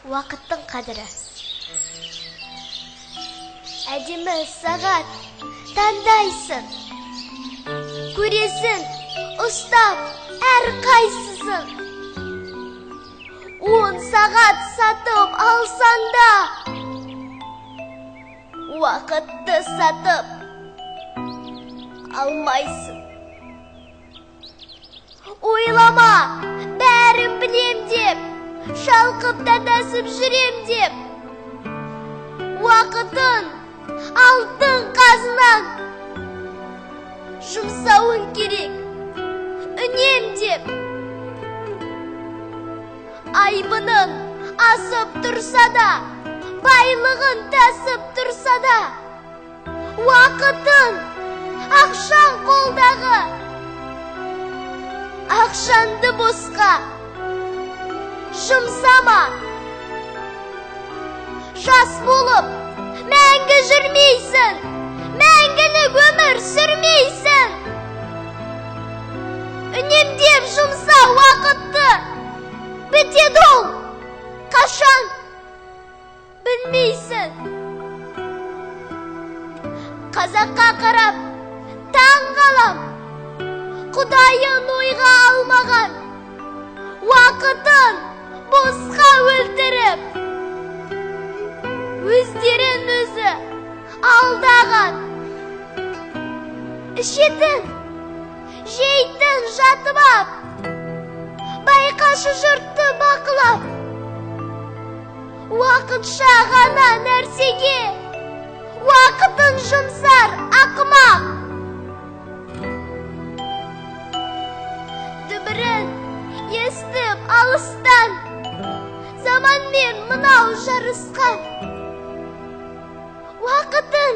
Уақыттың қадірі. Әдемі сағат таңдайсың, көресің, ұстап әр қайсысын. 10 сағат сатып алсаң да, уақытты сатып алмайсың. Ойлама, бәрін білем деп, шалқып дадасып жүрем деп. Уақытын алтын қазынан жұмсауын керек, үнемдеп. Айбының асып тұрса да, байлығын тасып тұрса да, уақытын ақшаң қолдағы, ақшанды босқа жұмсама. Жас болып мәңгі жүрмейсің, мәңгілік өмір сүрмейсің. Үнемдеп жұмса уақытты, бітеді ол қашан білмейсің. Қазаққа қарап таң қалам, Құдайын ойға алмаған, уақытын босқа өлтіріп, өздерін өзі алдаған. Ішетін, жейтін жатып ап, байқашы жұртты бақылап. Уақытша ғана нәрсеге уақытын жұмсар ақымақ. Дүбірін естіп алыстан, заманмен мынау жарысқан. Уақытын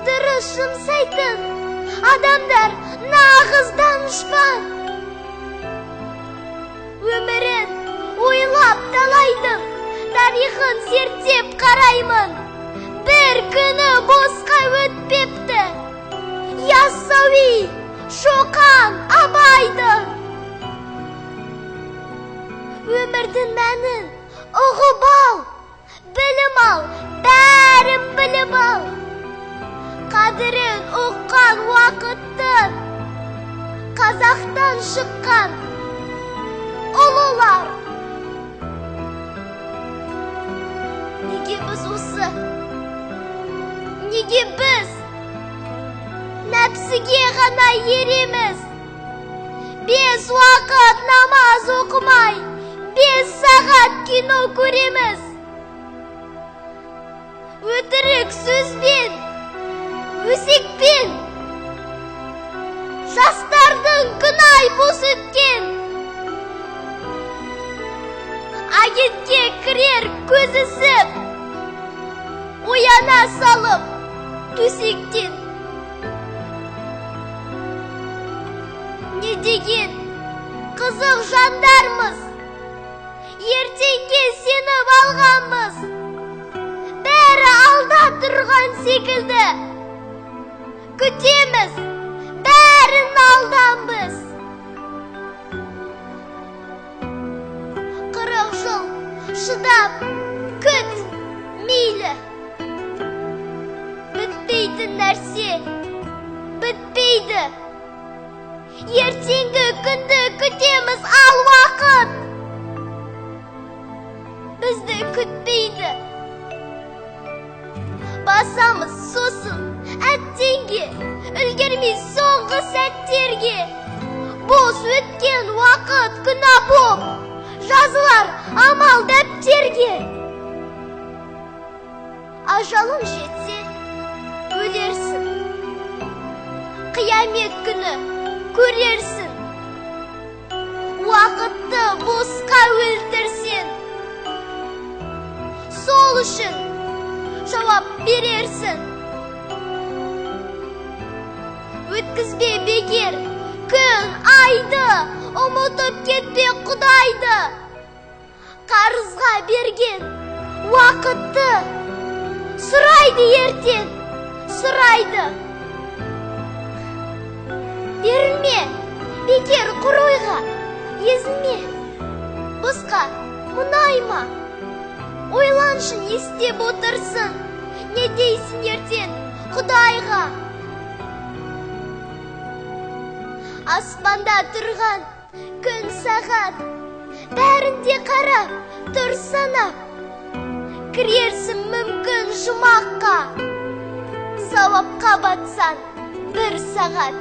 дұрыс жұмсайтын адамдар нағыз данышпан. Өмірін ойлап талайдың, тарихын зерттеп қараймын. Бір күні босқа өтпепті, Яссауи, Шоқан, Абайдың. Өмірдің мәнін ұғып ал, білім ал, бәрін біліп ал. Қадірін ұққан уақыттың, Қазақтан шыққан ұлылар. Неге біз осы? Неге біз нәпсіге ғана ереміз? 5 уақыт намаз оқымай, 5 сағат кино көреміз. Өтірік сөзбен, өсекпен, жастардың күнай бос өткен. Агентке кірер көзісіп, ояна салып төсектен. Не деген қызық жандармыз, ертеңге сеніп алғанбыз. Бәрі алда тұрған секілді, күтеміз, бәрін алдан біз. 40 жыл шыдап күт, мейлі. Бітпейтін нәрсе бітпейді. Ертеңгі күнді күтеміз, ал уақыт бізді күтпейді. Басамыз сосын әттенге, үлгермей соңғы сәттерге. Бос өткен уақыт күнә боп жазылар амал дәптерге. Ажалың жетсе өлерсің, қиямет күні көрерсің. Уақытты босқа өлтірсен, сол үшін жауап берерсің. Өткізбе бекер күн айды, ұмытып кетпе Құдайды. Қарызға берген уақытты сұрайды ертең, сұрайды. Берілме бекер құр ойға, езілме босқа мұнайма. ойланшын, естеп отырсын. Не дейсің ертең Құдайға? Аспанда тұрған күн сағат, бәрінде қарап тұр санап. Кірерсің мүмкін жұмаққа, сауапқа батсан бір сағат.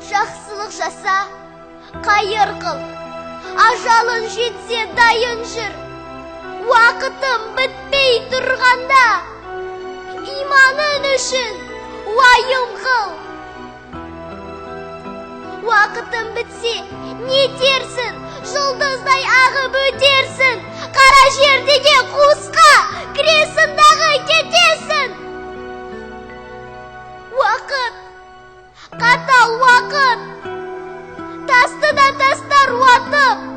Жақсылық жаса, қайыр қыл, ажалын жетсе дайын жүр. Уақытым бітпей тұрғанда, иманың үшін уайым қыл. Уақытым бітсе, не терсін, жұлдыздай ағып өтерсін. Қара жердегі қуысқа кіресін дағы кетесін. Уақыт, қатал уақыт, тасты да тастар уатып.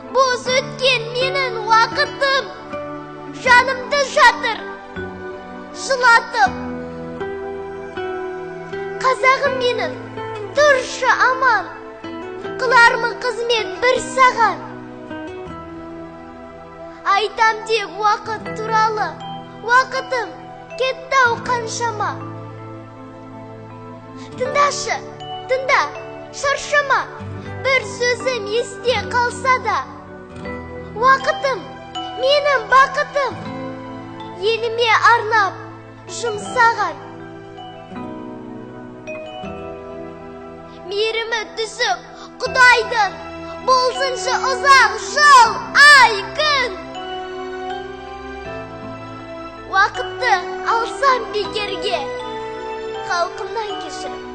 Бос өткен менің уақытым, жанымды жатыр жылатып. Қазағым менің, тұршы аман, қылармын қызмет бір саған. Айтам деп уақыт туралы, уақытым кетті-ау қаншама. Тыңдашы, тыңда, шаршама, бір сөзім есте қалса да. Уақытым, менің бақытым, еліме арнап жұмсаған. Мейірімі түсіп Құдайдың, болсыншы ұзақ жыл, ай, күн. Уақытты алсам бекерге, халқымнан кешірім.